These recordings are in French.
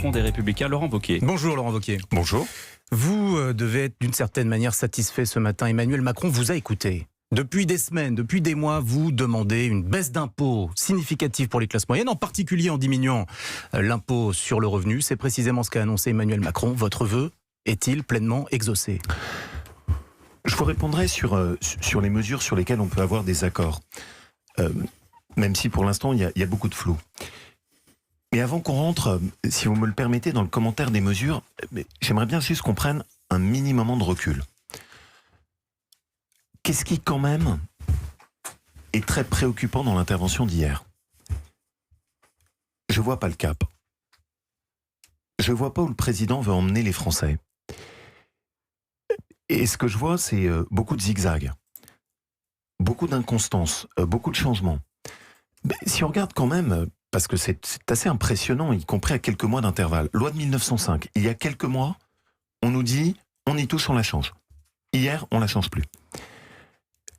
Macron des Républicains, Laurent Wauquiez. Bonjour Laurent Wauquiez. Bonjour. Vous devez être d'une certaine manière satisfait ce matin. Emmanuel Macron vous a écouté. Depuis des semaines, depuis des mois, vous demandez une baisse d'impôts significative pour les classes moyennes, en particulier en diminuant l'impôt sur le revenu. C'est précisément ce qu'a annoncé Emmanuel Macron. Votre vœu est-il pleinement exaucé ? Je vous répondrai sur les mesures sur lesquelles on peut avoir des accords. Même si pour l'instant, il y a beaucoup de flou. Mais avant qu'on rentre, si vous me le permettez, dans le commentaire des mesures, j'aimerais bien juste qu'on prenne un mini moment de recul. Qu'est-ce qui, quand même, est très préoccupant dans l'intervention d'hier ? Je vois pas le cap. Je vois pas où le président veut emmener les Français. Et ce que je vois, c'est beaucoup de zigzags, beaucoup d'inconstance, beaucoup de changements. Mais si on regarde quand même, parce que c'est assez impressionnant, y compris à quelques mois d'intervalle. Loi de 1905, il y a quelques mois, on nous dit, on y touche, on la change. Hier, on la change plus.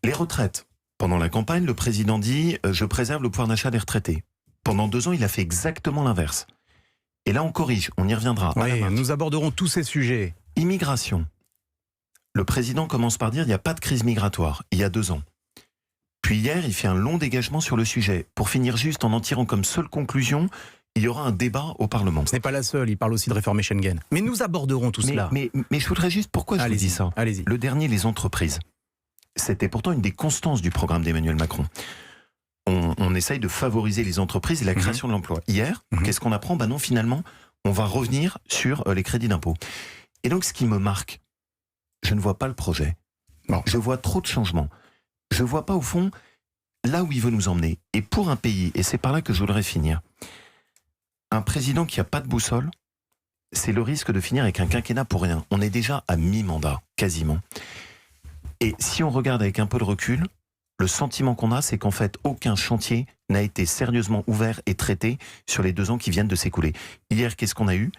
Les retraites. Pendant la campagne, le président dit « je préserve le pouvoir d'achat des retraités ». Pendant 2 ans, il a fait exactement l'inverse. Et là, on corrige, on y reviendra. Oui, nous aborderons tous ces sujets. Immigration. Le président commence par dire « il n'y a pas de crise migratoire », il y a 2 ans. Puis hier, il fait un long dégagement sur le sujet, pour finir juste en en tirant comme seule conclusion « il y aura un débat au Parlement ». Ce n'est pas la seule, il parle aussi de réformer Schengen. Mais nous aborderons tout cela. Mais je voudrais juste, pourquoi je vous dis ça ? Allez-y. Le dernier, les entreprises. C'était pourtant une des constances du programme d'Emmanuel Macron. On essaye de favoriser les entreprises et la création de l'emploi. Hier, qu'est-ce qu'on apprend ? Non, finalement, on va revenir sur les crédits d'impôt. Et donc, ce qui me marque, je ne vois pas le projet. Bon. Je vois trop de changements. Je ne vois pas, au fond, là où il veut nous emmener. Et pour un pays, et c'est par là que je voudrais finir, un président qui n'a pas de boussole, c'est le risque de finir avec un quinquennat pour rien. On est déjà à mi-mandat, quasiment. Et si on regarde avec un peu de recul, le sentiment qu'on a, c'est qu'en fait, aucun chantier n'a été sérieusement ouvert et traité sur les 2 ans qui viennent de s'écouler. Hier, qu'est-ce qu'on a eu ?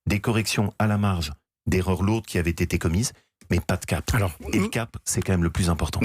Des corrections à la marge d'erreurs lourdes qui avaient été commises, mais pas de cap. Et le cap, c'est quand même le plus important.